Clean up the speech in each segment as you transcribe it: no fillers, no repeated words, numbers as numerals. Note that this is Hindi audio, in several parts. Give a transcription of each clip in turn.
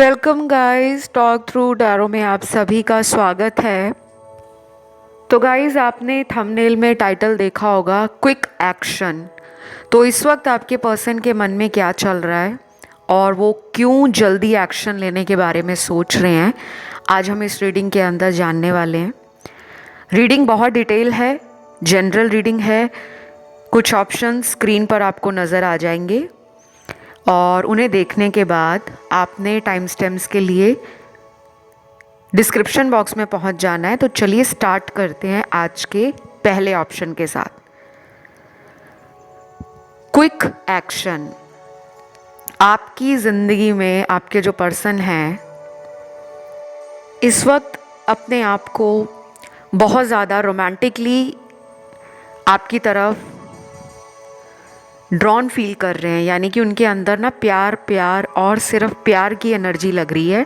Welcome guys, talk through tarot में आप सभी का स्वागत है। तो गाइस, आपने थंबनेल में टाइटल देखा होगा क्विक एक्शन। तो इस वक्त आपके पर्सन के मन में क्या चल रहा है और वो क्यों जल्दी एक्शन लेने के बारे में सोच रहे हैं, आज हम इस रीडिंग के अंदर जानने वाले हैं। रीडिंग बहुत डिटेल है, जनरल रीडिंग है। कुछ ऑप्शन स्क्रीन पर आपको नज़र आ जाएंगे और उन्हें देखने के बाद आपने टाइम स्टैम्प्स के लिए डिस्क्रिप्शन बॉक्स में पहुंच जाना है। तो चलिए स्टार्ट करते हैं आज के पहले ऑप्शन के साथ, क्विक एक्शन। आपकी ज़िंदगी में आपके जो पर्सन हैं इस वक्त अपने आप को बहुत ज़्यादा रोमांटिकली आपकी तरफ ड्रॉन फील कर रहे हैं, यानी कि उनके अंदर ना प्यार प्यार और सिर्फ प्यार की एनर्जी लग रही है।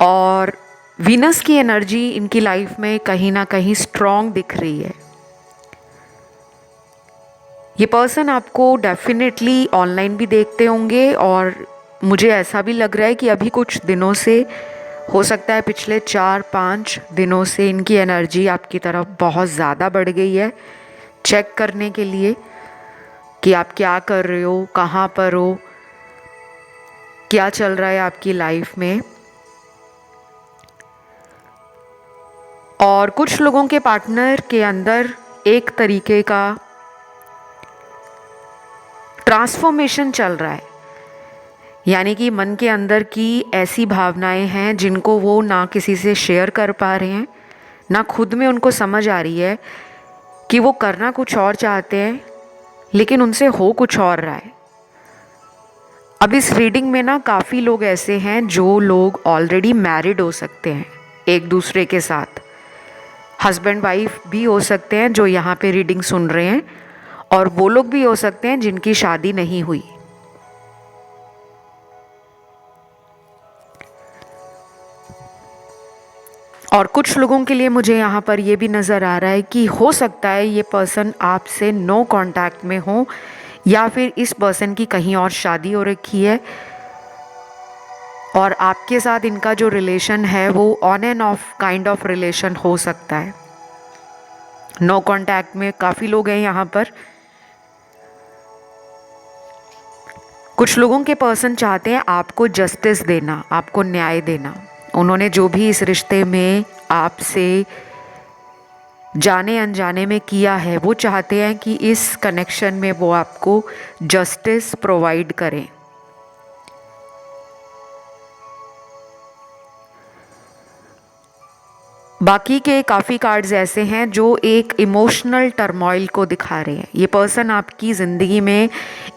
और वीनस की एनर्जी इनकी लाइफ में कहीं ना कहीं स्ट्रॉन्ग दिख रही है। ये पर्सन आपको डेफिनेटली ऑनलाइन भी देखते होंगे और मुझे ऐसा भी लग रहा है कि अभी कुछ दिनों से, हो सकता है पिछले 4-5 दिनों से, इनकी एनर्जी आपकी तरफ बहुत ज़्यादा बढ़ गई है, चेक करने के लिए कि आप क्या कर रहे हो, कहाँ पर हो, क्या चल रहा है आपकी लाइफ में। और कुछ लोगों के पार्टनर के अंदर एक तरीके का ट्रांसफॉर्मेशन चल रहा है, यानी कि मन के अंदर की ऐसी भावनाएं हैं जिनको वो ना किसी से शेयर कर पा रहे हैं, ना खुद में उनको समझ आ रही है कि वो करना कुछ और चाहते हैं लेकिन उनसे हो कुछ और रहा है। अब इस रीडिंग में ना काफ़ी लोग ऐसे हैं जो लोग ऑलरेडी मैरिड हो सकते हैं एक दूसरे के साथ, हस्बैंड वाइफ भी हो सकते हैं जो यहाँ पे रीडिंग सुन रहे हैं, और वो लोग भी हो सकते हैं जिनकी शादी नहीं हुई। और कुछ लोगों के लिए मुझे यहाँ पर ये भी नज़र आ रहा है कि हो सकता है ये पर्सन आपसे नो कांटेक्ट में हो, या फिर इस पर्सन की कहीं और शादी हो रखी है और आपके साथ इनका जो रिलेशन है वो on end of kind of relation हो सकता है। नो कांटेक्ट में काफ़ी लोग हैं यहाँ पर। कुछ लोगों के पर्सन चाहते हैं आपको जस्टिस देना, आपको न्याय देना। उन्होंने जो भी इस रिश्ते में आपसे जाने अनजाने में किया है, वो चाहते हैं कि इस कनेक्शन में वो आपको जस्टिस प्रोवाइड करें। बाकी के काफ़ी कार्ड्स ऐसे हैं जो एक इमोशनल टर्मोइल को दिखा रहे हैं। ये पर्सन आपकी ज़िंदगी में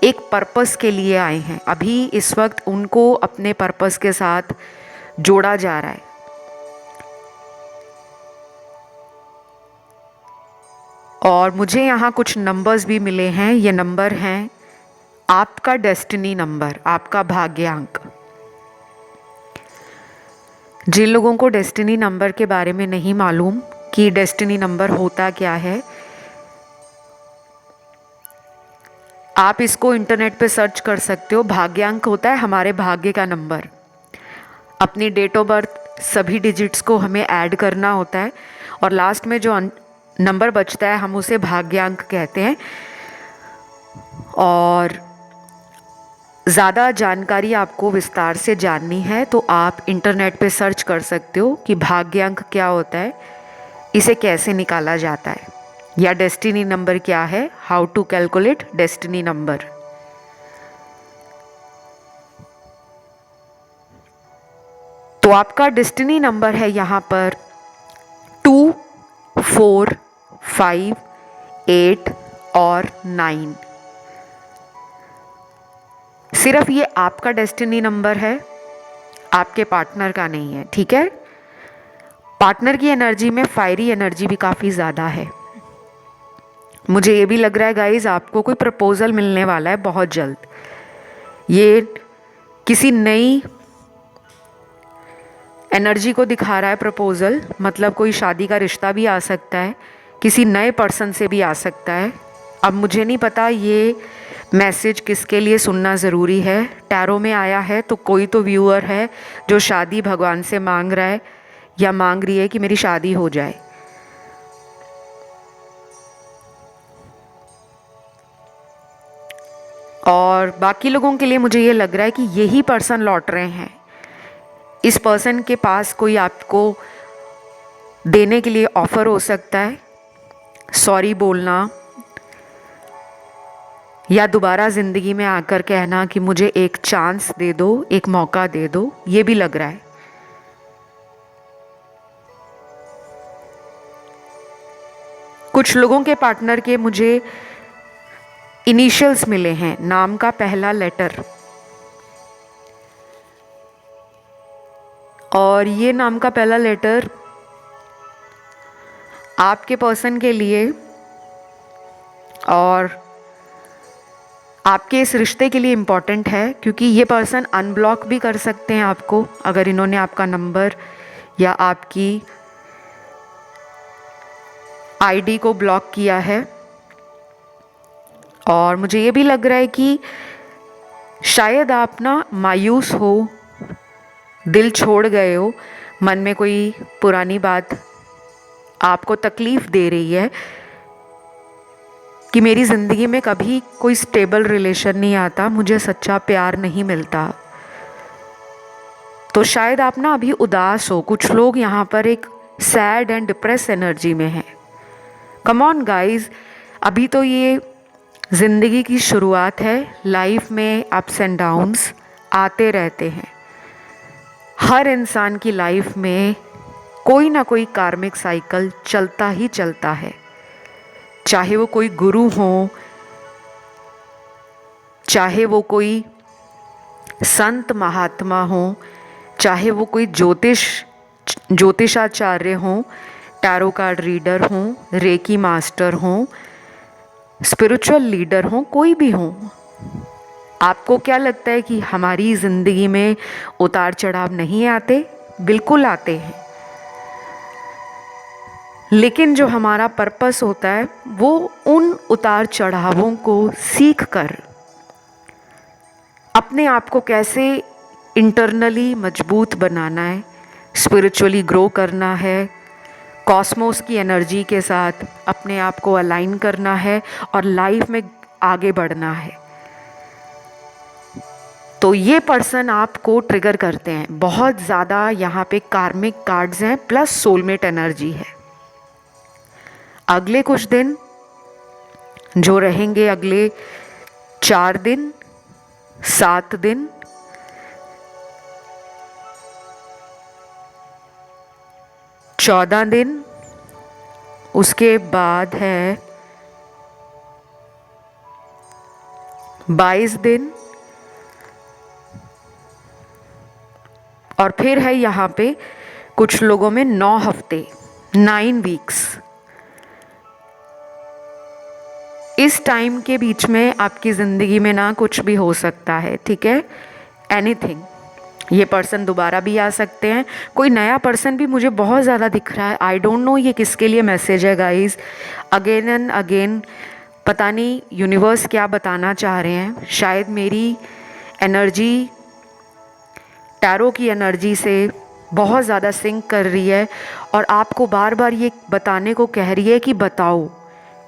एक पर्पस के लिए आए हैं, अभी इस वक्त उनको अपने पर्पस के साथ जोड़ा जा रहा है। और मुझे यहाँ कुछ नंबर्स भी मिले हैं। ये नंबर हैं आपका डेस्टिनी नंबर, आपका भाग्यांक। जिन लोगों को डेस्टिनी नंबर के बारे में नहीं मालूम कि डेस्टिनी नंबर होता क्या है, आप इसको इंटरनेट पे सर्च कर सकते हो। भाग्यांक होता है हमारे भाग्य का नंबर। अपनी डेट ऑफ बर्थ सभी डिजिट्स को हमें ऐड करना होता है और लास्ट में जो नंबर बचता है हम उसे भाग्यांक कहते हैं। और ज़्यादा जानकारी आपको विस्तार से जाननी है तो आप इंटरनेट पे सर्च कर सकते हो कि भाग्यांक क्या होता है, इसे कैसे निकाला जाता है, या डेस्टिनी नंबर क्या है, how to calculate destiny number. तो आपका डेस्टिनी नंबर है यहाँ पर 2, 4, 5, 8 और 9। सिर्फ ये आपका डेस्टिनी नंबर है, आपके पार्टनर का नहीं है, ठीक है। पार्टनर की एनर्जी में फायरी एनर्जी भी काफ़ी ज़्यादा है। मुझे ये भी लग रहा है गाइज आपको कोई प्रपोजल मिलने वाला है बहुत जल्द। ये किसी नई एनर्जी को दिखा रहा है प्रपोजल, मतलब कोई शादी का रिश्ता भी आ सकता है, किसी नए पर्सन से भी आ सकता है। अब मुझे नहीं पता ये मैसेज किसके लिए सुनना ज़रूरी है। टैरो में आया है तो कोई तो व्यूअर है जो शादी भगवान से मांग रहा है या मांग रही है कि मेरी शादी हो जाए। और बाकी लोगों के लिए मुझे ये लग रहा है कि यही पर्सन लौट रहे हैं। इस पर्सन के पास कोई आपको देने के लिए ऑफ़र हो सकता है, सॉरी बोलना या दोबारा ज़िंदगी में आकर कहना कि मुझे एक चांस दे दो, एक मौका दे दो, ये भी लग रहा है। कुछ लोगों के पार्टनर के मुझे इनिशियल्स मिले हैं, नाम का पहला लेटर, और ये नाम का पहला लेटर आपके पर्सन के लिए और आपके इस रिश्ते के लिए इम्पॉर्टेंट है, क्योंकि ये पर्सन अनब्लॉक भी कर सकते हैं आपको अगर इन्होंने आपका नंबर या आपकी आईडी को ब्लॉक किया है। और मुझे ये भी लग रहा है कि शायद आप ना मायूस हो, दिल छोड़ गए हो, मन में कोई पुरानी बात आपको तकलीफ़ दे रही है कि मेरी ज़िंदगी में कभी कोई स्टेबल रिलेशन नहीं आता, मुझे सच्चा प्यार नहीं मिलता। तो शायद आप ना अभी उदास हो। कुछ लोग यहाँ पर एक सैड एंड डिप्रेस एनर्जी में हैं। कम ऑन गाइज, अभी तो ये ज़िंदगी की शुरुआत है। लाइफ में अप्स एंड डाउन्स आते रहते हैं। हर इंसान की लाइफ में कोई ना कोई कार्मिक साइकिल चलता ही चलता है, चाहे वो कोई गुरु हो, चाहे वो कोई संत महात्मा हो, चाहे वो कोई ज्योतिषाचार्य हो, टैरो कार्ड रीडर हो, रेकी मास्टर हो, स्पिरिचुअल लीडर हो, कोई भी हो। आपको क्या लगता है कि हमारी ज़िंदगी में उतार चढ़ाव नहीं आते? बिल्कुल आते हैं, लेकिन जो हमारा पर्पस होता है वो उन उतार चढ़ावों को सीख कर अपने आप को कैसे इंटरनली मजबूत बनाना है, स्पिरिचुअली ग्रो करना है, कॉस्मोस की एनर्जी के साथ अपने आप को अलाइन करना है और लाइफ में आगे बढ़ना है। तो ये पर्सन आपको ट्रिगर करते हैं बहुत ज़्यादा। यहाँ पे कार्मिक कार्ड्स हैं प्लस सोलमेट एनर्जी है। अगले कुछ दिन जो रहेंगे, अगले 4 दिन, 7 दिन, 14 दिन, उसके बाद है 22 दिन, और फिर है यहाँ पे कुछ लोगों में 9 हफ्ते, 9 वीक्स। इस टाइम के बीच में आपकी ज़िंदगी में ना कुछ भी हो सकता है, ठीक है, एनीथिंग। ये पर्सन दोबारा भी आ सकते हैं, कोई नया पर्सन भी मुझे बहुत ज़्यादा दिख रहा है। आई डोंट नो ये किसके लिए मैसेज है गाइस। अगेन एंड अगेन पता नहीं यूनिवर्स क्या बताना चाह रहे हैं। शायद मेरी एनर्जी टैरो की एनर्जी से बहुत ज़्यादा सिंक कर रही है और आपको बार बार ये बताने को कह रही है कि बताओ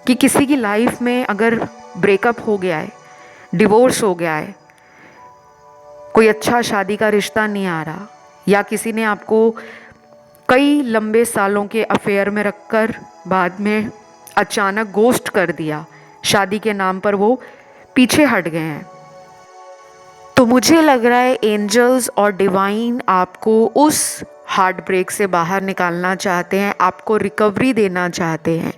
कि किसी की लाइफ में अगर ब्रेकअप हो गया है, डिवोर्स हो गया है, कोई अच्छा शादी का रिश्ता नहीं आ रहा, या किसी ने आपको कई लंबे सालों के अफेयर में रखकर बाद में अचानक गोस्ट कर दिया, शादी के नाम पर वो पीछे हट गए हैं, तो मुझे लग रहा है एंजल्स और डिवाइन आपको उस हार्ट ब्रेक से बाहर निकालना चाहते हैं, आपको रिकवरी देना चाहते हैं।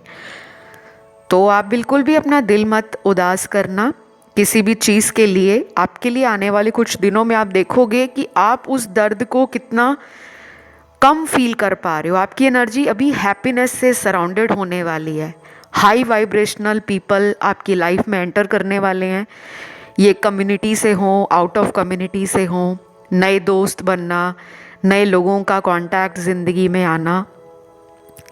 तो आप बिल्कुल भी अपना दिल मत उदास करना किसी भी चीज़ के लिए। आपके लिए आने वाले कुछ दिनों में आप देखोगे कि आप उस दर्द को कितना कम फील कर पा रहे हो। आपकी एनर्जी अभी हैप्पीनेस से सराउंडेड होने वाली है। हाई वाइब्रेशनल पीपल आपकी लाइफ में एंटर करने वाले हैं। ये कम्युनिटी से हों, आउट ऑफ कम्युनिटी से हों, नए दोस्त बनना, नए लोगों का कांटेक्ट ज़िंदगी में आना,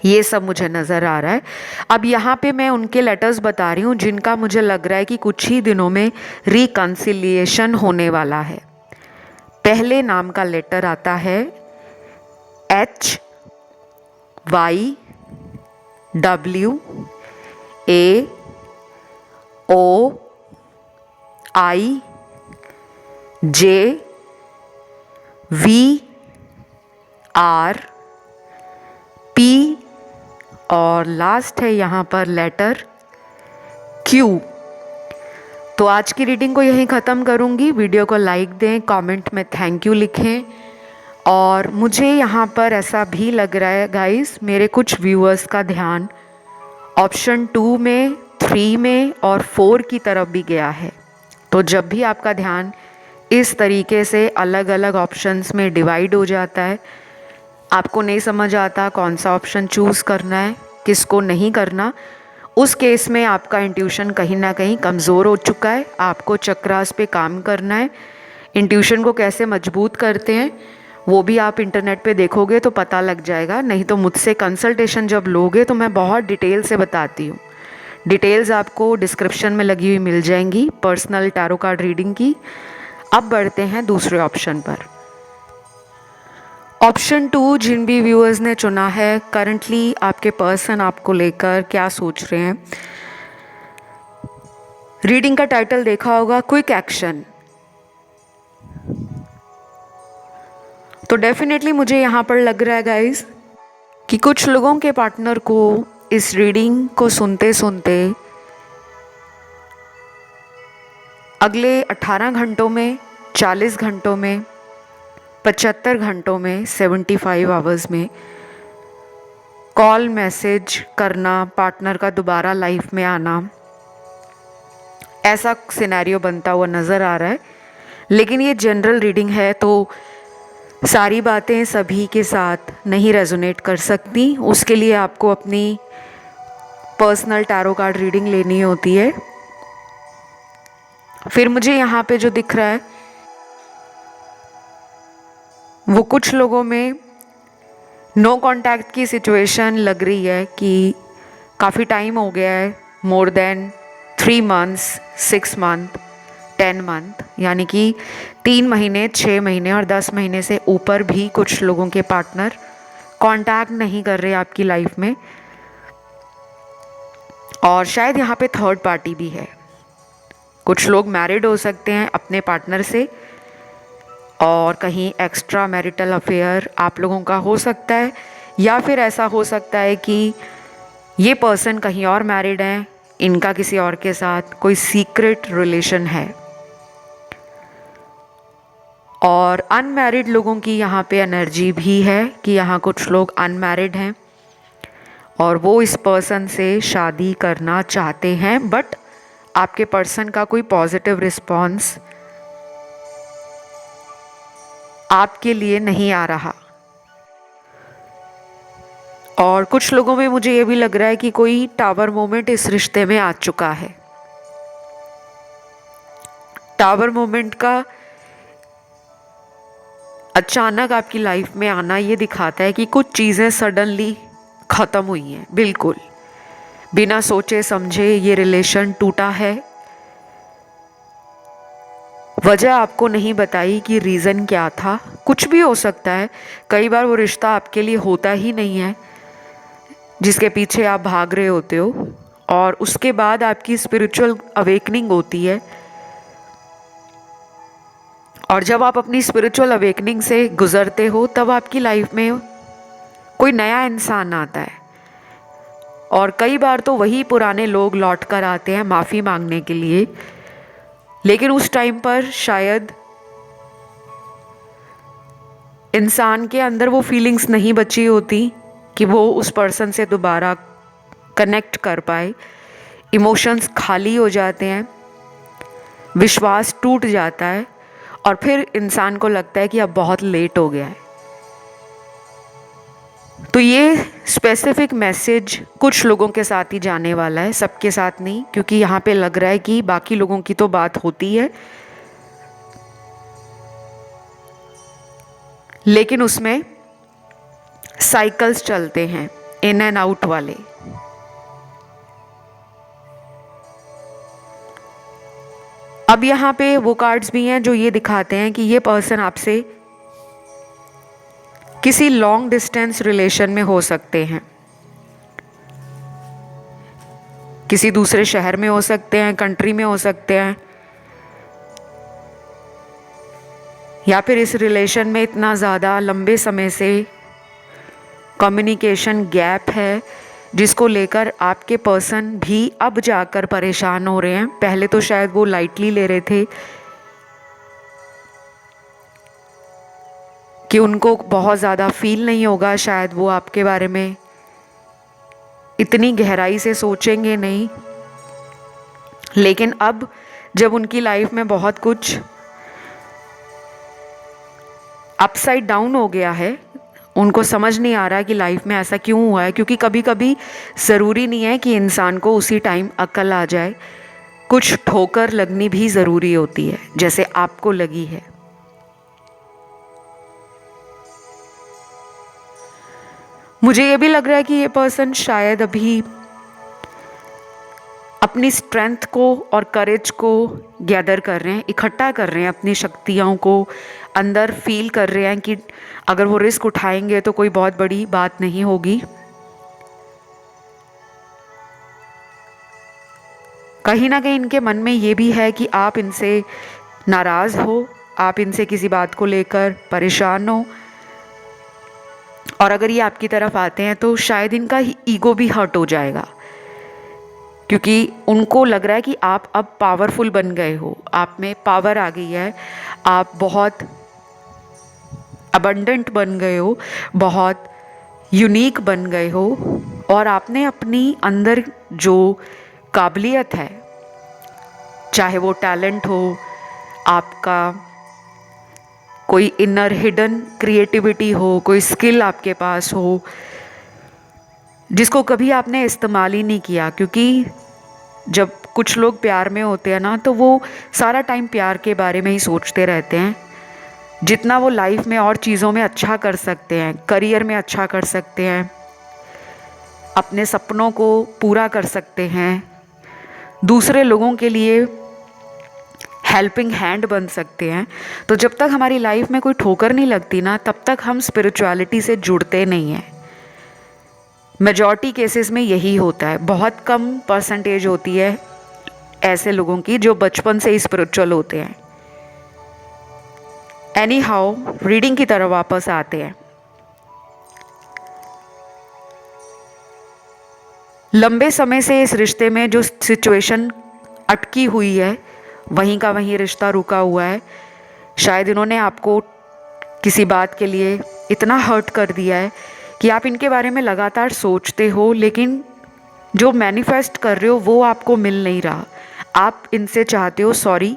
ये सब मुझे नज़र आ रहा है। अब यहाँ पे मैं उनके लेटर्स बता रही हूँ जिनका मुझे लग रहा है कि कुछ ही दिनों में रिकन्सिलिएशन होने वाला है। पहले नाम का लेटर आता है HYWAJ। और लास्ट है यहाँ पर लेटर Q। तो आज की रीडिंग को यहीं ख़त्म करूँगी। वीडियो को लाइक दें, कमेंट में थैंक यू लिखें। और मुझे यहाँ पर ऐसा भी लग रहा है गाइस, मेरे कुछ व्यूअर्स का ध्यान ऑप्शन 2 में, 3 में और 4 की तरफ भी गया है। तो जब भी आपका ध्यान इस तरीके से अलग अलग ऑप्शंस में डिवाइड हो जाता है, आपको नहीं समझ आता कौन सा ऑप्शन चूज़ करना है, किसको नहीं करना, उस केस में आपका इंट्यूशन कहीं ना कहीं कमज़ोर हो चुका है। आपको चक्रास पे काम करना है। इंट्यूशन को कैसे मजबूत करते हैं वो भी आप इंटरनेट पे देखोगे तो पता लग जाएगा, नहीं तो मुझसे कंसल्टेशन जब लोगे तो मैं बहुत डिटेल से बताती हूँ। डिटेल्स आपको डिस्क्रिप्शन में लगी हुई मिल जाएंगी पर्सनल टैरो कार्ड रीडिंग की। अब बढ़ते हैं दूसरे ऑप्शन पर। ऑप्शन 2 जिन भी व्यूअर्स ने चुना है, करंटली आपके पर्सन आपको लेकर क्या सोच रहे हैं। रीडिंग का टाइटल देखा होगा, क्विक एक्शन। तो डेफिनेटली मुझे यहाँ पर लग रहा है गाइस कि कुछ लोगों के पार्टनर को इस रीडिंग को सुनते सुनते अगले 18 घंटों में, 40 घंटों में, 75 घंटों में, 75 आवर्स में कॉल मैसेज करना, पार्टनर का दोबारा लाइफ में आना, ऐसा सिनेरियो बनता हुआ नज़र आ रहा है। लेकिन ये जनरल रीडिंग है तो सारी बातें सभी के साथ नहीं रेजोनेट कर सकती। उसके लिए आपको अपनी पर्सनल टैरो कार्ड रीडिंग लेनी होती है। फिर मुझे यहाँ पे जो दिख रहा है वो कुछ लोगों में नो कांटेक्ट की सिचुएशन लग रही है कि काफ़ी टाइम हो गया है, more than 3 months, 6 month, 10 month, यानी कि 3 महीने, 6 महीने और 10 महीने से ऊपर भी कुछ लोगों के पार्टनर कांटेक्ट नहीं कर रहे आपकी लाइफ में। और शायद यहाँ पे थर्ड पार्टी भी है। कुछ लोग मैरिड हो सकते हैं अपने पार्टनर से और कहीं एक्स्ट्रा मैरिटल अफेयर आप लोगों का हो सकता है, या फिर ऐसा हो सकता है कि ये पर्सन कहीं और मैरिड हैं, इनका किसी और के साथ कोई सीक्रेट रिलेशन है। और अनमैरिड लोगों की यहाँ पे एनर्जी भी है कि यहाँ कुछ लोग अनमैरिड हैं और वो इस पर्सन से शादी करना चाहते हैं, बट आपके पर्सन का कोई पॉजिटिव रिस्पॉन्स आपके लिए नहीं आ रहा। और कुछ लोगों में मुझे ये भी लग रहा है कि कोई टावर मोमेंट इस रिश्ते में आ चुका है। टावर मोमेंट का अचानक आपकी लाइफ में आना ये दिखाता है कि कुछ चीज़ें सडनली ख़त्म हुई हैं, बिल्कुल बिना सोचे समझे ये रिलेशन टूटा है। वजह आपको नहीं बताई कि रीज़न क्या था, कुछ भी हो सकता है। कई बार वो रिश्ता आपके लिए होता ही नहीं है जिसके पीछे आप भाग रहे होते हो, और उसके बाद आपकी स्पिरिचुअल अवेकनिंग होती है। और जब आप अपनी स्पिरिचुअल अवेकनिंग से गुजरते हो तब आपकी लाइफ में कोई नया इंसान आता है, और कई बार तो वही पुराने लोग लौट कर आते हैं माफ़ी मांगने के लिए। लेकिन उस टाइम पर शायद इंसान के अंदर वो फीलिंग्स नहीं बची होती कि वो उस पर्सन से दोबारा कनेक्ट कर पाए। इमोशंस खाली हो जाते हैं, विश्वास टूट जाता है और फिर इंसान को लगता है कि अब बहुत लेट हो गया है। तो ये स्पेसिफिक मैसेज कुछ लोगों के साथ ही जाने वाला है, सबके साथ नहीं, क्योंकि यहाँ पे लग रहा है कि बाकी लोगों की तो बात होती है लेकिन उसमें साइकिल्स चलते हैं। इन एंड आउट वाले। अब यहाँ पे वो कार्ड्स भी हैं जो ये दिखाते हैं कि ये पर्सन आपसे किसी लॉन्ग डिस्टेंस रिलेशन में हो सकते हैं, किसी दूसरे शहर में हो सकते हैं, कंट्री में हो सकते हैं, या फिर इस रिलेशन में इतना ज़्यादा लंबे समय से कम्युनिकेशन गैप है जिसको लेकर आपके पर्सन भी अब जाकर परेशान हो रहे हैं। पहले तो शायद वो लाइटली ले रहे थे कि उनको बहुत ज़्यादा फील नहीं होगा, शायद वो आपके बारे में इतनी गहराई से सोचेंगे नहीं, लेकिन अब जब उनकी लाइफ में बहुत कुछ अपसाइड डाउन हो गया है, उनको समझ नहीं आ रहा कि लाइफ में ऐसा क्यों हुआ है। क्योंकि कभी कभी ज़रूरी नहीं है कि इंसान को उसी टाइम अक्ल आ जाए, कुछ ठोकर लगनी भी ज़रूरी होती है, जैसे आपको लगी है। मुझे ये भी लग रहा है कि ये पर्सन शायद अभी अपनी स्ट्रेंथ को और करेज को गैदर कर रहे हैं, इकट्ठा कर रहे हैं, अपनी शक्तियों को अंदर फील कर रहे हैं कि अगर वो रिस्क उठाएंगे तो कोई बहुत बड़ी बात नहीं होगी। कहीं ना कहीं इनके मन में ये भी है कि आप इनसे नाराज़ हो, आप इनसे किसी बात को लेकर परेशान हो, और अगर ये आपकी तरफ आते हैं तो शायद इनका ईगो भी हर्ट हो जाएगा, क्योंकि उनको लग रहा है कि आप अब पावरफुल बन गए हो, आप में पावर आ गई है, आप बहुत अबंडेंट बन गए हो, बहुत यूनिक बन गए हो, और आपने अपनी अंदर जो काबिलियत है, चाहे वो टैलेंट हो, आपका कोई इनर हिडन क्रिएटिविटी हो, कोई स्किल आपके पास हो, जिसको कभी आपने इस्तेमाल ही नहीं किया। क्योंकि जब कुछ लोग प्यार में होते हैं ना, तो वो सारा टाइम प्यार के बारे में ही सोचते रहते हैं। जितना वो लाइफ में और चीज़ों में अच्छा कर सकते हैं, करियर में अच्छा कर सकते हैं, अपने सपनों को पूरा कर सकते हैं, दूसरे लोगों के लिए हेल्पिंग हैंड बन सकते हैं, तो जब तक हमारी लाइफ में कोई ठोकर नहीं लगती ना, तब तक हम स्पिरिचुअलिटी से जुड़ते नहीं हैं। मेजॉरिटी केसेस में यही होता है, बहुत कम परसेंटेज होती है ऐसे लोगों की जो बचपन से ही स्पिरिचुअल होते हैं। एनी हाउ, रीडिंग की तरफ वापस आते हैं। लंबे समय से इस रिश्ते में जो सिचुएशन अटकी हुई है, वहीं का वहीं रिश्ता रुका हुआ है। शायद इन्होंने आपको किसी बात के लिए इतना हर्ट कर दिया है कि आप इनके बारे में लगातार सोचते हो, लेकिन जो मैनिफेस्ट कर रहे हो वो आपको मिल नहीं रहा। आप इनसे चाहते हो सॉरी,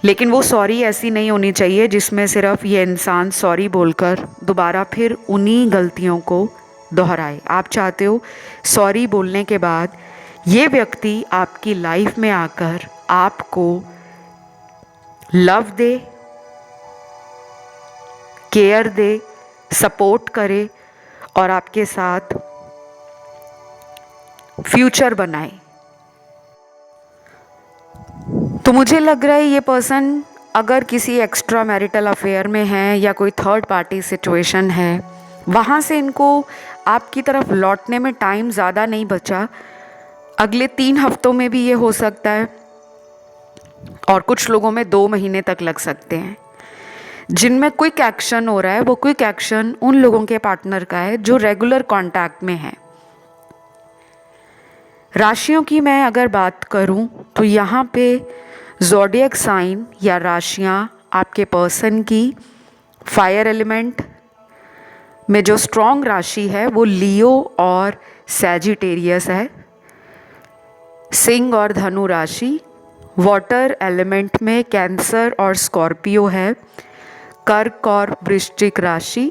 लेकिन वो सॉरी ऐसी नहीं होनी चाहिए जिसमें सिर्फ ये इंसान सॉरी बोलकर दोबारा फिर उन्हीं गलतियों को दोहराए। आप चाहते हो सॉरी बोलने के बाद ये व्यक्ति आपकी लाइफ में आकर आपको love they, care they, support करे और आपके साथ फ्यूचर बनाए। तो मुझे लग रहा है ये पर्सन अगर किसी एक्स्ट्रा मैरिटल अफेयर में है या कोई थर्ड पार्टी सिचुएशन है, वहाँ से इनको आपकी तरफ लौटने में टाइम ज़्यादा नहीं बचा। अगले 3 हफ्तों में भी ये हो सकता है, और कुछ लोगों में 2 महीने तक लग सकते हैं। जिनमें क्विक एक्शन हो रहा है, वो क्विक एक्शन उन लोगों के पार्टनर का है जो रेगुलर कांटेक्ट में है। राशियों की मैं अगर बात करूं तो यहाँ पे ज़ोडिएक साइन या राशियाँ आपके पर्सन की फायर एलिमेंट में जो स्ट्रॉन्ग राशि है वो लियो और सैजिटेरियस है। सिंह और धनु राशि वाटर एलिमेंट में कैंसर और स्कॉर्पियो है। कर्क और वृश्चिक राशि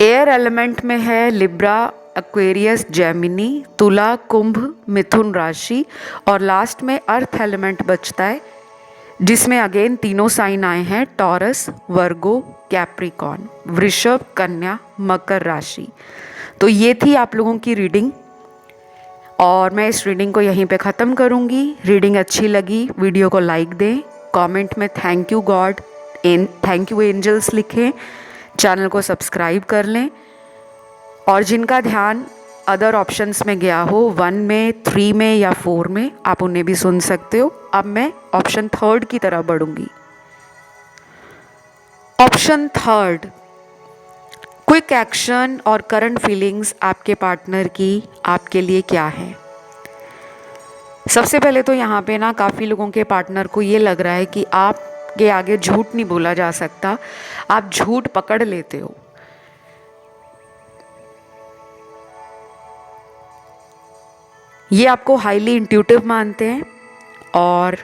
एयर एलिमेंट में है लिब्रा, एक्वेरियस, जेमिनी, तुला, कुंभ, मिथुन राशि, और लास्ट में अर्थ एलिमेंट बचता है जिसमें अगेन तीनों साइन आए हैं, टॉरस, वर्गो, कैप्रिकॉर्न, वृषभ, कन्या, मकर राशि। तो ये थी आप लोगों की रीडिंग और मैं इस रीडिंग को यहीं पे ख़त्म करूँगी। रीडिंग अच्छी लगी वीडियो को लाइक दें, कमेंट में thank you God thank you angels लिखें, चैनल को सब्सक्राइब कर लें और जिनका ध्यान अदर ऑप्शंस में गया हो 1 में, 3 में या 4 में, आप उन्हें भी सुन सकते हो। अब मैं ऑप्शन 3 की तरफ बढ़ूंगी। ऑप्शन 3, क्विक एक्शन और करंट फीलिंग्स आपके पार्टनर की आपके लिए क्या है। सबसे पहले तो यहाँ पे ना काफ़ी लोगों के पार्टनर को ये लग रहा है कि आपके आगे झूठ नहीं बोला जा सकता, आप झूठ पकड़ लेते हो। ये आपको हाईली इंट्यूटिव मानते हैं और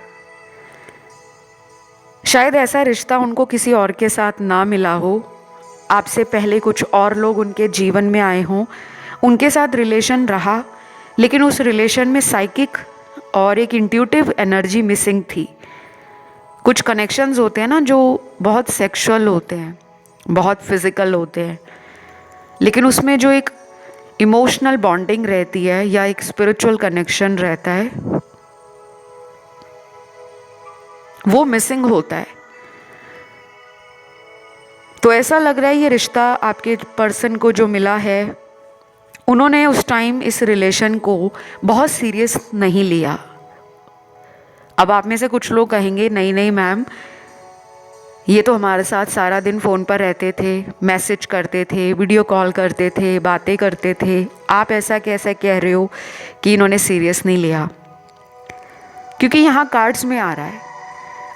शायद ऐसा रिश्ता उनको किसी और के साथ ना मिला हो, आपसे पहले कुछ और लोग उनके जीवन में आए हों, उनके साथ रिलेशन रहा लेकिन उस रिलेशन में साइकिक और एक इंट्यूटिव एनर्जी मिसिंग थी। कुछ कनेक्शंस होते हैं ना जो बहुत सेक्सुअल होते हैं, बहुत फिजिकल होते हैं, लेकिन उसमें जो एक इमोशनल बॉन्डिंग रहती है या एक स्पिरिचुअल कनेक्शन रहता है वो मिसिंग होता है। तो ऐसा लग रहा है ये रिश्ता आपके पर्सन को जो मिला है, उन्होंने उस टाइम इस रिलेशन को बहुत सीरियस नहीं लिया। अब आप में से कुछ लोग कहेंगे नहीं नहीं मैम, ये तो हमारे साथ सारा दिन फ़ोन पर रहते थे, मैसेज करते थे, वीडियो कॉल करते थे, बातें करते थे, आप ऐसा कैसे कह रहे हो कि इन्होंने सीरियस नहीं लिया। क्योंकि यहाँ कार्ड्स में आ रहा है।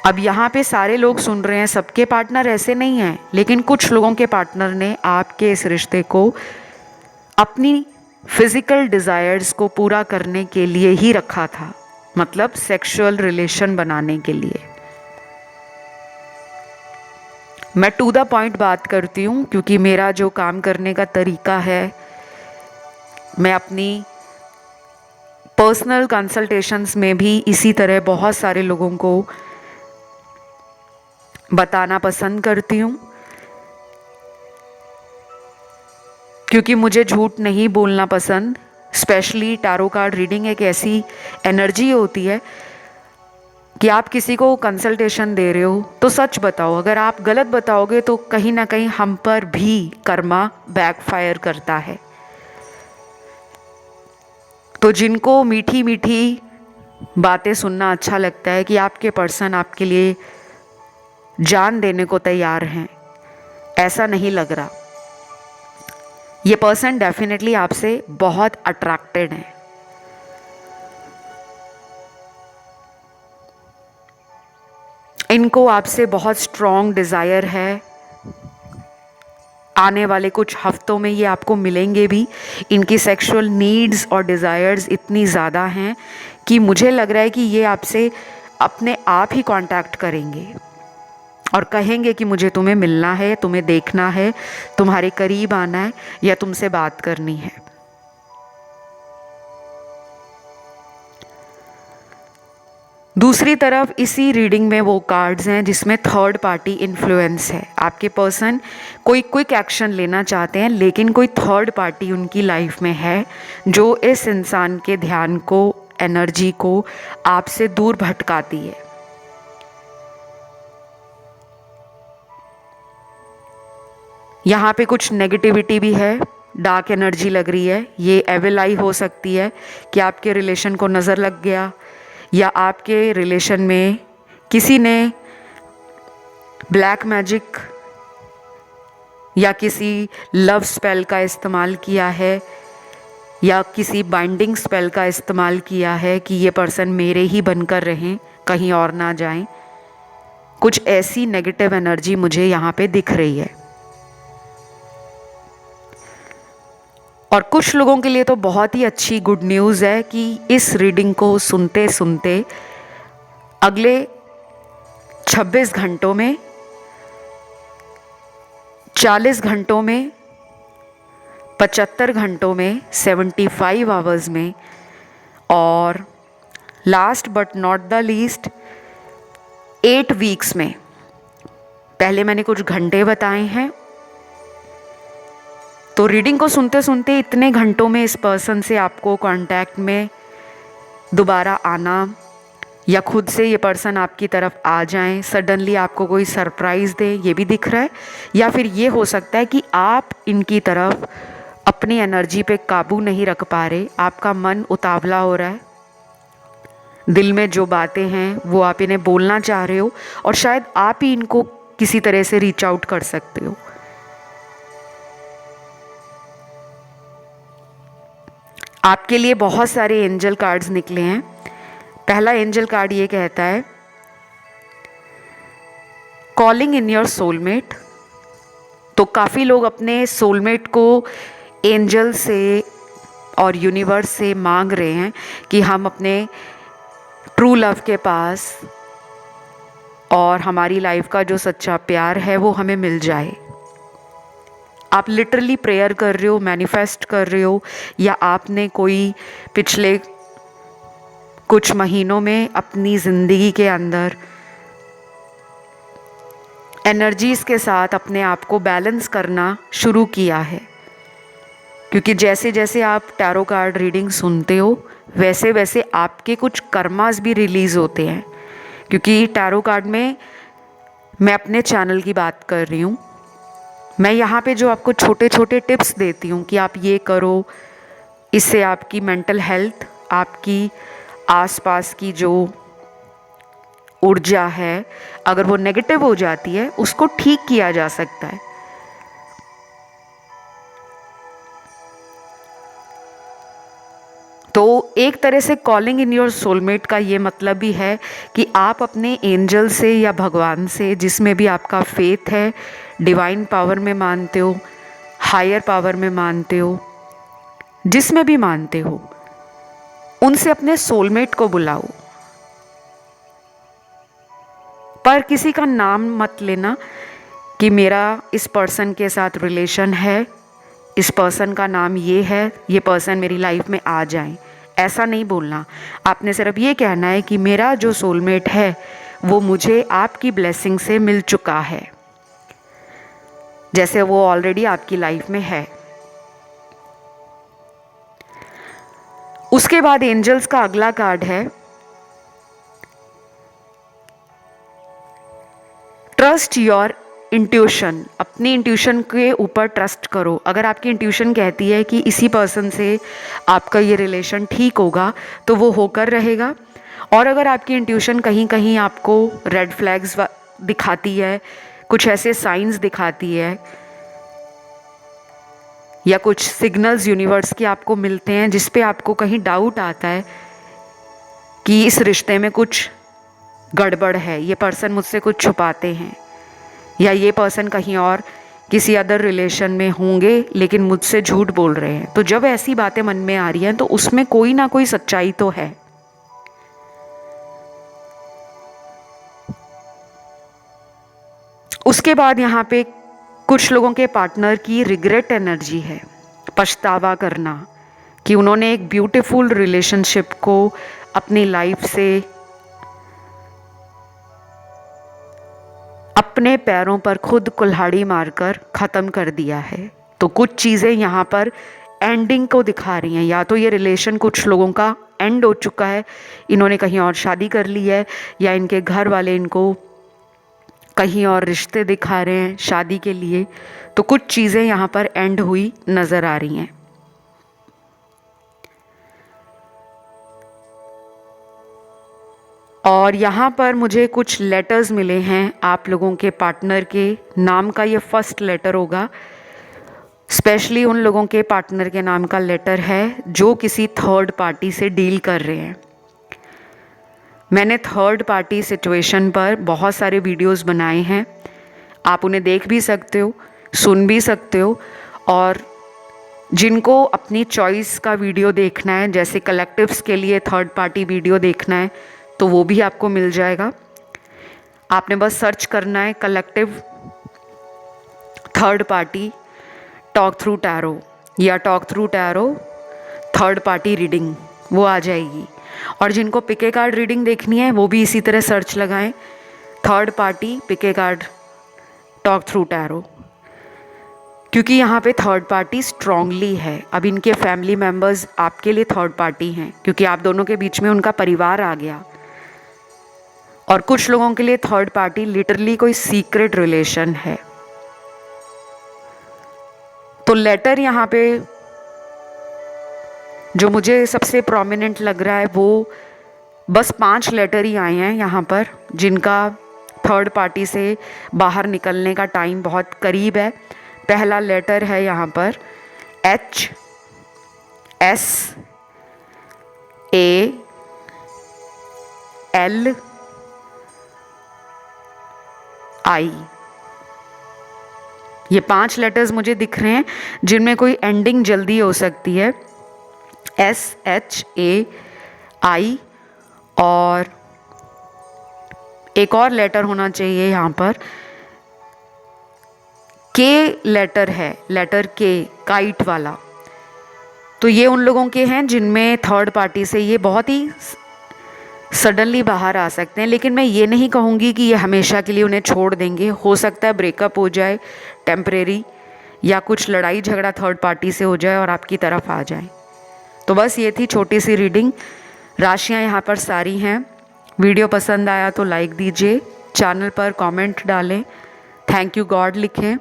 अब यहाँ पे सारे लोग सुन रहे हैं, सबके पार्टनर ऐसे नहीं हैं, लेकिन कुछ लोगों के पार्टनर ने आपके इस रिश्ते को अपनी फिजिकल डिज़ायर्स को पूरा करने के लिए ही रखा था, मतलब सेक्सुअल रिलेशन बनाने के लिए। मैं टू द पॉइंट बात करती हूँ क्योंकि मेरा जो काम करने का तरीका है, मैं अपनी पर्सनल कंसल्टेशंस में भी इसी तरह बहुत सारे लोगों को बताना पसंद करती हूँ, क्योंकि मुझे झूठ नहीं बोलना पसंद। स्पेशली टैरो कार्ड रीडिंग एक ऐसी एनर्जी होती है कि आप किसी को कंसल्टेशन दे रहे हो तो सच बताओ। अगर आप गलत बताओगे तो कहीं ना कहीं हम पर भी कर्मा बैकफायर करता है। तो जिनको मीठी मीठी बातें सुनना अच्छा लगता है कि आपके पर्सन आपके लिए जान देने को तैयार हैं, ऐसा नहीं लग रहा। ये पर्सन डेफिनेटली आपसे बहुत अट्रैक्टेड है। इनको आपसे बहुत स्ट्रॉन्ग डिज़ायर है। आने वाले कुछ हफ्तों में ये आपको मिलेंगे भी। इनकी सेक्सुअल नीड्स और डिज़ायर्स इतनी ज़्यादा हैं कि मुझे लग रहा है कि ये आपसे अपने आप ही कांटेक्ट करेंगे और कहेंगे कि मुझे तुम्हें मिलना है, तुम्हें देखना है, तुम्हारे करीब आना है या तुमसे बात करनी है। दूसरी तरफ इसी रीडिंग में वो कार्ड्स हैं जिसमें थर्ड पार्टी इन्फ्लुएंस है। आपके पर्सन कोई क्विक एक्शन लेना चाहते हैं लेकिन कोई थर्ड पार्टी उनकी लाइफ में है जो इस इंसान के ध्यान को, एनर्जी को आपसे दूर भटकाती है। यहाँ पे कुछ नेगेटिविटी भी है, डार्क एनर्जी लग रही है। ये एविल आई हो सकती है कि आपके रिलेशन को नज़र लग गया या आपके रिलेशन में किसी ने ब्लैक मैजिक या किसी लव स्पेल का इस्तेमाल किया है या किसी बाइंडिंग स्पेल का इस्तेमाल किया है कि ये पर्सन मेरे ही बनकर रहें, कहीं और ना जाएं। कुछ ऐसी नेगेटिव एनर्जी मुझे यहाँ पे दिख रही है। और कुछ लोगों के लिए तो बहुत ही अच्छी गुड न्यूज़ है कि इस रीडिंग को सुनते सुनते अगले 26 घंटों में, 40 घंटों में, 75 घंटों में, 75 आवर्स में और last but not the least 8 weeks में, पहले मैंने कुछ घंटे बताए हैं, तो रीडिंग को सुनते सुनते इतने घंटों में इस पर्सन से आपको कांटेक्ट में दोबारा आना, या खुद से ये पर्सन आपकी तरफ आ जाएं, सडनली आपको कोई सरप्राइज़ दे, ये भी दिख रहा है। या फिर ये हो सकता है कि आप इनकी तरफ अपनी एनर्जी पे काबू नहीं रख पा रहे, आपका मन उतावला हो रहा है, दिल में जो बातें हैं वो आप इन्हें बोलना चाह रहे हो, और शायद आप ही इनको किसी तरह से रीच आउट कर सकते हो। आपके लिए बहुत सारे एंजल कार्ड्स निकले हैं। पहला एंजल कार्ड ये कहता है, कॉलिंग इन योर सोलमेट। तो काफ़ी लोग अपने सोलमेट को एंजल से और यूनिवर्स से मांग रहे हैं कि हम अपने ट्रू लव के पास, और हमारी लाइफ का जो सच्चा प्यार है वो हमें मिल जाए। आप लिटरली प्रेयर कर रहे हो, मैनिफेस्ट कर रहे हो, या आपने कोई पिछले कुछ महीनों में अपनी ज़िंदगी के अंदर एनर्जीज़ के साथ अपने आप को बैलेंस करना शुरू किया है। क्योंकि जैसे जैसे आप टैरो कार्ड रीडिंग सुनते हो, वैसे वैसे आपके कुछ कर्मास भी रिलीज़ होते हैं। क्योंकि टैरो कार्ड में मैं अपने चैनल की बात कर रही हूँ, मैं यहाँ पे जो आपको छोटे छोटे टिप्स देती हूँ कि आप ये करो, इससे आपकी मेंटल हेल्थ, आपकी आसपास की जो ऊर्जा है, अगर वो नेगेटिव हो जाती है, उसको ठीक किया जा सकता है। तो एक तरह से कॉलिंग इन योर सोलमेट का ये मतलब भी है कि आप अपने एंजल से या भगवान से, जिसमें भी आपका फेथ है, डिवाइन पावर में मानते हो, हायर पावर में मानते हो, जिसमें भी मानते हो, उनसे अपने सोलमेट को बुलाओ। पर किसी का नाम मत लेना कि मेरा इस पर्सन के साथ रिलेशन है, इस पर्सन का नाम ये है, ये पर्सन मेरी लाइफ में आ जाए, ऐसा नहीं बोलना। आपने सिर्फ ये कहना है कि मेरा जो सोलमेट है वो मुझे आपकी ब्लेसिंग से मिल चुका है, जैसे वो ऑलरेडी आपकी लाइफ में है। उसके बाद एंजल्स का अगला कार्ड है, ट्रस्ट योर इंट्यूशन। अपनी इंट्यूशन के ऊपर ट्रस्ट करो। अगर आपकी इंट्यूशन कहती है कि इसी पर्सन से आपका ये रिलेशन ठीक होगा, तो वो होकर रहेगा। और अगर आपकी इंट्यूशन कहीं कहीं आपको रेड फ्लैग्स दिखाती है, कुछ ऐसे साइंस दिखाती है, या कुछ सिग्नल्स यूनिवर्स के आपको मिलते हैं जिस पे आपको कहीं डाउट आता है कि इस रिश्ते में कुछ गड़बड़ है, ये पर्सन मुझसे कुछ छुपाते हैं, या ये पर्सन कहीं और किसी अदर रिलेशन में होंगे लेकिन मुझसे झूठ बोल रहे हैं, तो जब ऐसी बातें मन में आ रही हैं तो उसमें कोई ना कोई सच्चाई तो है। उसके बाद यहाँ पे कुछ लोगों के पार्टनर की रिग्रेट एनर्जी है, पछतावा करना कि उन्होंने एक ब्यूटीफुल रिलेशनशिप को अपनी लाइफ से अपने पैरों पर खुद कुल्हाड़ी मारकर ख़त्म कर दिया है। तो कुछ चीज़ें यहाँ पर एंडिंग को दिखा रही हैं। या तो ये रिलेशन कुछ लोगों का एंड हो चुका है, इन्होंने कहीं और शादी कर ली है, या इनके घर वाले इनको कहीं और रिश्ते दिखा रहे हैं शादी के लिए। तो कुछ चीज़ें यहाँ पर एंड हुई नज़र आ रही हैं। और यहाँ पर मुझे कुछ लेटर्स मिले हैं आप लोगों के पार्टनर के नाम का। ये फर्स्ट लेटर होगा, स्पेशली उन लोगों के पार्टनर के नाम का लेटर है जो किसी थर्ड पार्टी से डील कर रहे हैं। मैंने थर्ड पार्टी सिचुएशन पर बहुत सारे वीडियोस बनाए हैं, आप उन्हें देख भी सकते हो, सुन भी सकते हो। और जिनको अपनी चॉइस का वीडियो देखना है, जैसे कलेक्टिव्स के लिए थर्ड पार्टी वीडियो देखना है, तो वो भी आपको मिल जाएगा। आपने बस सर्च करना है collective third party talk through tarot, या talk through tarot third party reading, वो आ जाएगी। और जिनको पिके कार्ड रीडिंग देखनी है वो भी इसी तरह सर्च लगाएं, third party pick a card, talk through tarot, क्योंकि यहाँ पे थर्ड पार्टी स्ट्रांगली है। अब इनके फैमिली मेंबर्स आपके लिए थर्ड पार्टी हैं, क्योंकि आप दोनों के बीच में उनका परिवार आ गया। और कुछ लोगों के लिए थर्ड पार्टी लिटरली कोई सीक्रेट रिलेशन है। तो लेटर यहाँ पे जो मुझे सबसे प्रोमिनेंट लग रहा है वो बस 5 लेटर ही आए हैं यहाँ पर, जिनका थर्ड पार्टी से बाहर निकलने का टाइम बहुत करीब है। पहला लेटर है यहाँ पर HSAI, ये 5 लेटर्स मुझे दिख रहे हैं जिनमें कोई एंडिंग जल्दी हो सकती है। SHAI और एक और लेटर होना चाहिए यहाँ पर, K लेटर है, लेटर K, काइट वाला। तो ये उन लोगों के हैं जिनमें थर्ड पार्टी से ये बहुत ही सडनली बाहर आ सकते हैं। लेकिन मैं ये नहीं कहूँगी कि ये हमेशा के लिए उन्हें छोड़ देंगे। हो सकता है ब्रेकअप हो जाए टेम्परेरी, या कुछ लड़ाई झगड़ा थर्ड पार्टी से हो जाए और आपकी तरफ आ जाए। तो बस ये थी छोटी सी रीडिंग। राशियाँ यहाँ पर सारी हैं। वीडियो पसंद आया तो लाइक दीजिए, चैनल पर कमेंट डालें, थैंक यू गॉड लिखें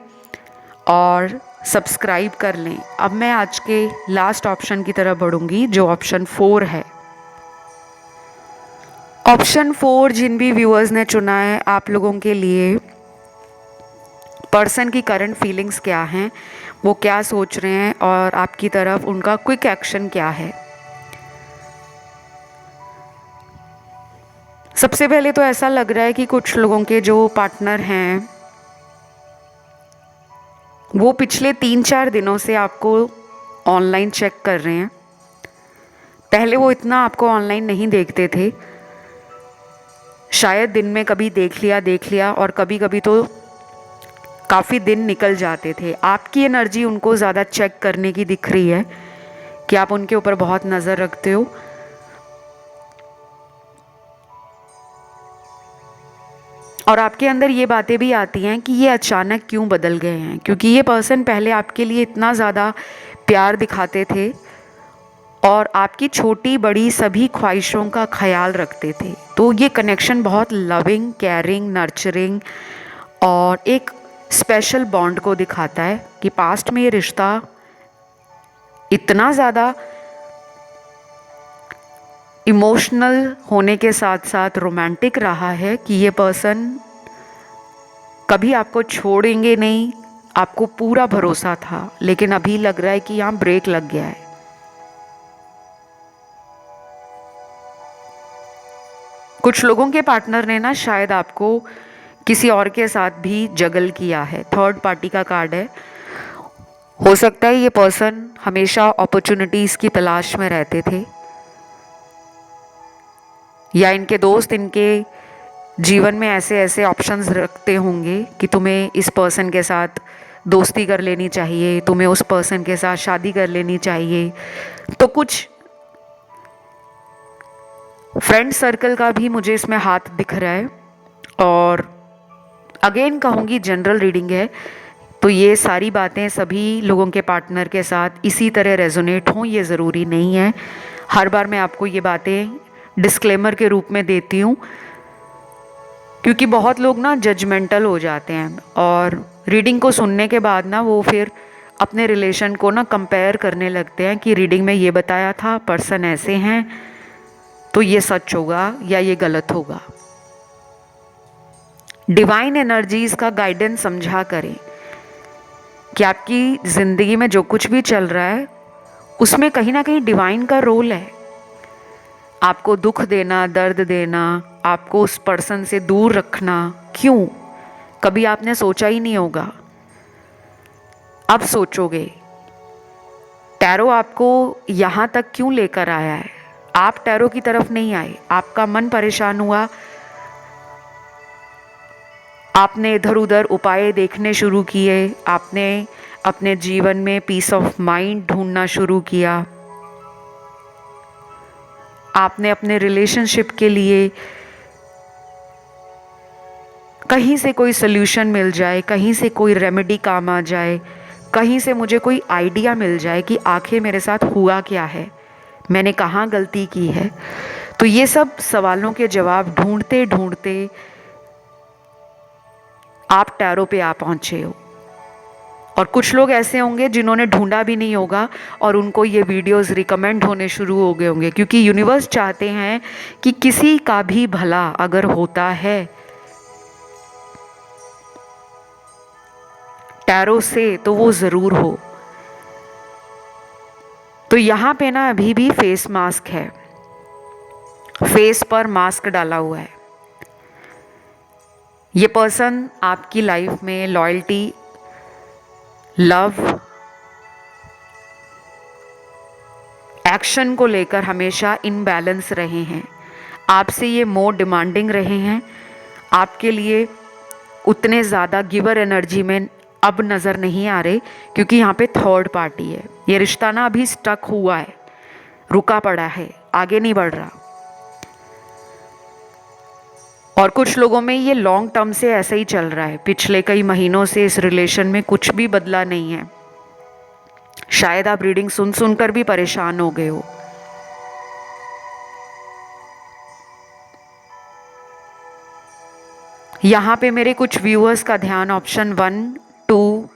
और सब्सक्राइब कर लें। अब मैं आज के लास्ट ऑप्शन की तरफ बढ़ूँगी जो ऑप्शन 4 है। ऑप्शन 4 जिन भी व्यूअर्स ने चुना है, आप लोगों के लिए पर्सन की करंट फीलिंग्स क्या हैं, वो क्या सोच रहे हैं और आपकी तरफ उनका क्विक एक्शन क्या है। सबसे पहले तो ऐसा लग रहा है कि कुछ लोगों के जो पार्टनर हैं वो पिछले 3-4 दिनों से आपको ऑनलाइन चेक कर रहे हैं। पहले वो इतना आपको ऑनलाइन नहीं देखते थे, शायद दिन में कभी देख लिया और कभी कभी तो काफ़ी दिन निकल जाते थे। आपकी एनर्जी उनको ज़्यादा चेक करने की दिख रही है कि आप उनके ऊपर बहुत नज़र रखते हो। और आपके अंदर ये बातें भी आती हैं कि ये अचानक क्यों बदल गए हैं, क्योंकि ये पर्सन पहले आपके लिए इतना ज़्यादा प्यार दिखाते थे और आपकी छोटी बड़ी सभी ख्वाहिशों का ख्याल रखते थे। तो ये कनेक्शन बहुत लविंग, केयरिंग, नर्चरिंग और एक स्पेशल बॉन्ड को दिखाता है कि पास्ट में ये रिश्ता इतना ज़्यादा इमोशनल होने के साथ साथ रोमांटिक रहा है कि ये पर्सन कभी आपको छोड़ेंगे नहीं, आपको पूरा भरोसा था। लेकिन अभी लग रहा है कि यहाँ ब्रेक लग गया है। कुछ लोगों के पार्टनर ने ना शायद आपको किसी और के साथ भी जगल किया है। थर्ड पार्टी का कार्ड है। हो सकता है ये पर्सन हमेशा अपॉर्चुनिटीज़ की तलाश में रहते थे, या इनके दोस्त इनके जीवन में ऐसे ऐसे ऑप्शंस रखते होंगे कि तुम्हें इस पर्सन के साथ दोस्ती कर लेनी चाहिए, तुम्हें उस पर्सन के साथ शादी कर लेनी चाहिए। तो कुछ फ्रेंड सर्कल का भी मुझे इसमें हाथ दिख रहा है। और अगेन कहूँगी जनरल रीडिंग है, तो ये सारी बातें सभी लोगों के पार्टनर के साथ इसी तरह रेजोनेट हों ये ज़रूरी नहीं है। हर बार मैं आपको ये बातें डिस्क्लेमर के रूप में देती हूँ, क्योंकि बहुत लोग ना जजमेंटल हो जाते हैं और रीडिंग को सुनने के बाद ना वो फिर अपने रिलेशन को ना कंपेयर करने लगते हैं कि रीडिंग में ये बताया था, पर्सन ऐसे हैं, तो ये सच होगा या ये गलत होगा। डिवाइन एनर्जीज़ का गाइडेंस समझा करें कि आपकी ज़िंदगी में जो कुछ भी चल रहा है उसमें कहीं ना कहीं डिवाइन का रोल है। आपको दुख देना, दर्द देना, आपको उस पर्सन से दूर रखना, क्यों? कभी आपने सोचा ही नहीं होगा, अब सोचोगे। टैरो आपको यहाँ तक क्यों लेकर आया है? आप टैरो की तरफ नहीं आए, आपका मन परेशान हुआ, आपने इधर उधर उपाय देखने शुरू किए, आपने अपने जीवन में पीस ऑफ माइंड ढूंढना शुरू किया, आपने अपने रिलेशनशिप के लिए कहीं से कोई सोल्यूशन मिल जाए, कहीं से कोई रेमेडी काम आ जाए, कहीं से मुझे कोई आइडिया मिल जाए कि आखिर मेरे साथ हुआ क्या है, मैंने कहाँ गलती की है। तो ये सब सवालों के जवाब ढूंढते ढूंढते आप टैरो पे आ पहुँचे हो। और कुछ लोग ऐसे होंगे जिन्होंने ढूंढा भी नहीं होगा और उनको ये वीडियोस रिकमेंड होने शुरू हो गए होंगे, क्योंकि यूनिवर्स चाहते हैं कि किसी का भी भला अगर होता है टैरो से तो वो ज़रूर हो। तो यहाँ पे ना अभी भी फेस मास्क है, फेस पर मास्क डाला हुआ है। ये पर्सन आपकी लाइफ में लॉयल्टी, लव, एक्शन को लेकर हमेशा इनबैलेंस रहे हैं। आपसे ये मोर डिमांडिंग रहे हैं, आपके लिए उतने ज़्यादा गिवर एनर्जी में अब नज़र नहीं आ रहे, क्योंकि यहाँ पे थर्ड पार्टी है। ये रिश्ता ना अभी स्टक हुआ है, रुका पड़ा है, आगे नहीं बढ़ रहा। और कुछ लोगों में ये लॉन्ग टर्म से ऐसा ही चल रहा है, पिछले कई महीनों से इस रिलेशन में कुछ भी बदला नहीं है। शायद आप रीडिंग सुन सुनकर भी परेशान हो गए हो। यहाँ पे मेरे कुछ व्यूअर्स का ध्यान ऑप्शन 1, 2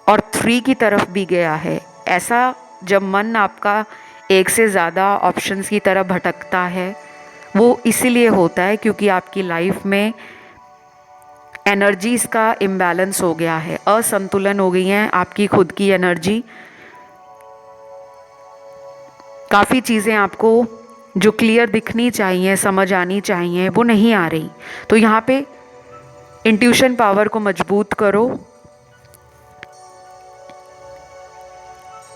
और 3 की तरफ भी गया है। ऐसा जब मन आपका एक से ज़्यादा ऑप्शंस की तरफ भटकता है वो इसीलिए होता है क्योंकि आपकी लाइफ में एनर्जीज़ का इम्बैलेंस हो गया है, असंतुलन हो गई है आपकी खुद की एनर्जी। काफ़ी चीज़ें आपको जो क्लियर दिखनी चाहिए, समझ आनी चाहिए, वो नहीं आ रही। तो यहाँ पे इंट्यूशन पावर को मजबूत करो।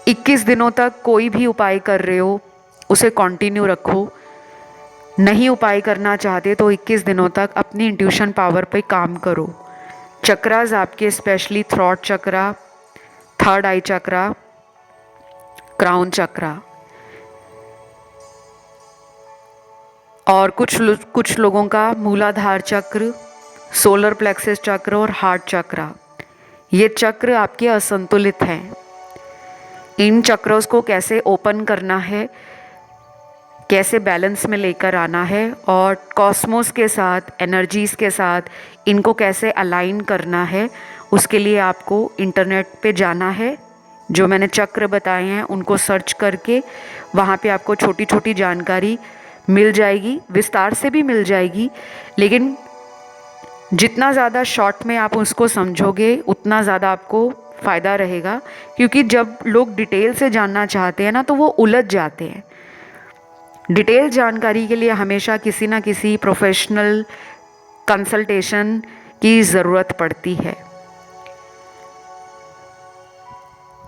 21 दिनों तक कोई भी उपाय कर रहे हो उसे कंटिन्यू रखो। नहीं उपाय करना चाहते तो 21 दिनों तक अपनी इंट्यूशन पावर पे काम करो। चक्रास आपके स्पेशली थ्रॉट चक्रा, थर्ड आई चक्रा, क्राउन चक्रा और कुछ लोगों का मूलाधार चक्र, सोलर प्लेक्सस चक्र और हार्ट चक्रा, ये चक्र आपके असंतुलित हैं। इन चक्रों को कैसे ओपन करना है, कैसे बैलेंस में लेकर आना है और कॉस्मोस के साथ, एनर्जीज़ के साथ इनको कैसे अलाइन करना है, उसके लिए आपको इंटरनेट पे जाना है। जो मैंने चक्र बताए हैं उनको सर्च करके वहाँ पे आपको छोटी छोटी जानकारी मिल जाएगी, विस्तार से भी मिल जाएगी, लेकिन जितना ज़्यादा शॉर्ट में आप उसको समझोगे उतना ज़्यादा आपको फ़ायदा रहेगा। क्योंकि जब लोग डिटेल से जानना चाहते हैं ना तो वो उलझ जाते हैं। डिटेल जानकारी के लिए हमेशा किसी ना किसी प्रोफेशनल कंसल्टेशन की ज़रूरत पड़ती है।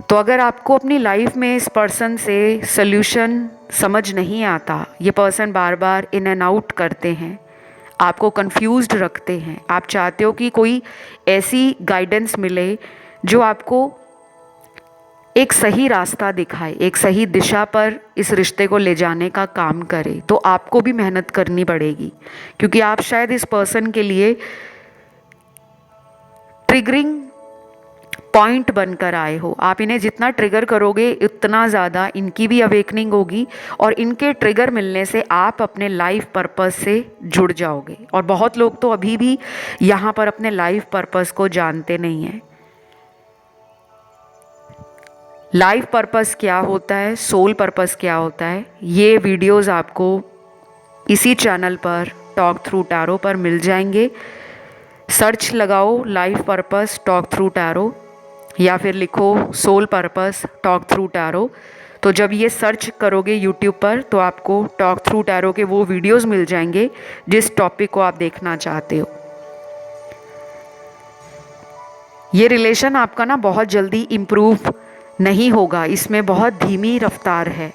तो अगर आपको अपनी लाइफ में इस पर्सन से सल्यूशन समझ नहीं आता, ये person bar bar in and out करते हैं, आपको कंफ्यूज्ड रखते हैं, आप चाहते हो कि कोई ऐसी गाइडेंस मिले जो आपको एक सही रास्ता दिखाए, एक सही दिशा पर इस रिश्ते को ले जाने का काम करे, तो आपको भी मेहनत करनी पड़ेगी। क्योंकि आप शायद इस पर्सन के लिए ट्रिगरिंग पॉइंट बनकर आए हो। आप इन्हें जितना ट्रिगर करोगे उतना ज़्यादा इनकी भी अवेकनिंग होगी और इनके ट्रिगर मिलने से आप अपने लाइफ पर्पस से जुड़ जाओगे। और बहुत लोग तो अभी भी यहाँ पर अपने लाइफ पर्पस को जानते नहीं हैं। लाइफ पर्पस क्या होता है, सोल पर्पस क्या होता है, ये वीडियोस आपको इसी चैनल पर टॉक थ्रू टैरो पर मिल जाएंगे। सर्च लगाओ life purpose talk through tarot या फिर लिखो soul purpose talk through tarot. तो जब ये सर्च करोगे यूट्यूब पर तो आपको टॉक थ्रू टैरो के वो वीडियोस मिल जाएंगे जिस टॉपिक को आप देखना चाहते हो। ये रिलेशन आपका ना बहुत जल्दी इम्प्रूव नहीं होगा, इसमें बहुत धीमी रफ्तार है।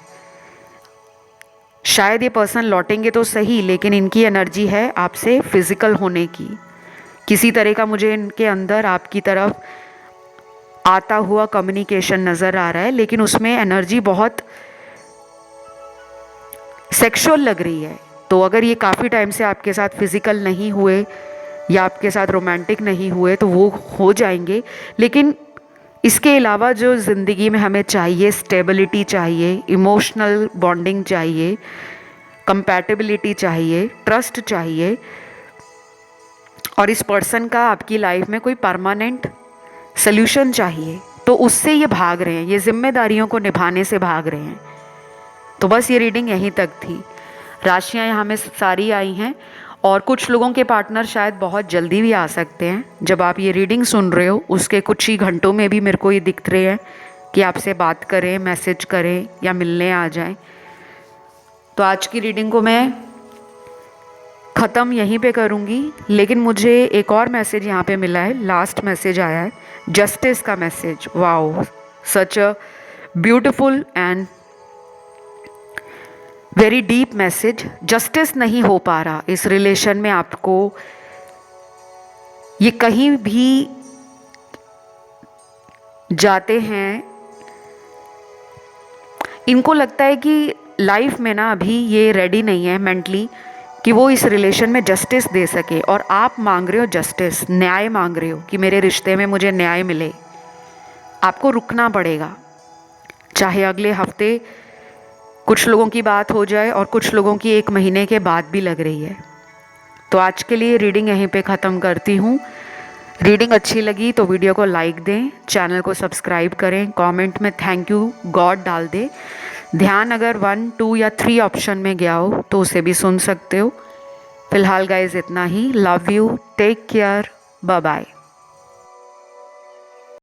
शायद ये पर्सन लौटेंगे तो सही, लेकिन इनकी एनर्जी है आपसे फिजिकल होने की। किसी तरह का मुझे इनके अंदर आपकी तरफ आता हुआ कम्युनिकेशन नज़र आ रहा है, लेकिन उसमें एनर्जी बहुत सेक्सुअल लग रही है। तो अगर ये काफ़ी टाइम से आपके साथ फिजिकल नहीं हुए या आपके साथ रोमांटिक नहीं हुए तो वो हो जाएंगे, लेकिन इसके अलावा जो ज़िंदगी में हमें चाहिए, स्टेबिलिटी चाहिए, इमोशनल बॉन्डिंग चाहिए, कंपैटिबिलिटी चाहिए, ट्रस्ट चाहिए, और इस पर्सन का आपकी लाइफ में कोई परमानेंट सल्यूशन चाहिए, तो उससे ये भाग रहे हैं, ये जिम्मेदारियों को निभाने से भाग रहे हैं। तो बस ये रीडिंग यहीं तक थी। राशियाँ यहाँ में सारी आई हैं, और कुछ लोगों के पार्टनर शायद बहुत जल्दी भी आ सकते हैं। जब आप ये रीडिंग सुन रहे हो उसके कुछ ही घंटों में भी मेरे को ये दिख रहे हैं कि आपसे बात करें, मैसेज करें या मिलने आ जाएं। तो आज की रीडिंग को मैं ख़त्म यहीं पे करूँगी, लेकिन मुझे एक और मैसेज यहाँ पे मिला है, लास्ट मैसेज आया है, जस्टिस का message. Wow, such a beautiful and very deep message. Justice नहीं हो पा रहा इस रिलेशन में आपको, ये कहीं भी जाते हैं, इनको लगता है कि लाइफ में ना अभी ये रेडी नहीं है मेंटली कि वो इस रिलेशन में जस्टिस दे सके, और आप मांग रहे हो जस्टिस, न्याय मांग रहे हो कि मेरे रिश्ते में मुझे न्याय मिले। आपको रुकना पड़ेगा, चाहे अगले हफ्ते कुछ लोगों की बात हो जाए और कुछ लोगों की 1 महीने के बाद भी लग रही है। तो आज के लिए रीडिंग यहीं पे ख़त्म करती हूँ। रीडिंग अच्छी लगी तो वीडियो को लाइक दें, चैनल को सब्सक्राइब करें, कमेंट में थैंक यू गॉड डाल दें। ध्यान अगर 1, 2 या 3 ऑप्शन में गया हो तो उसे भी सुन सकते हो। फिलहाल गाइज इतना ही। Love you, take care, bye bye.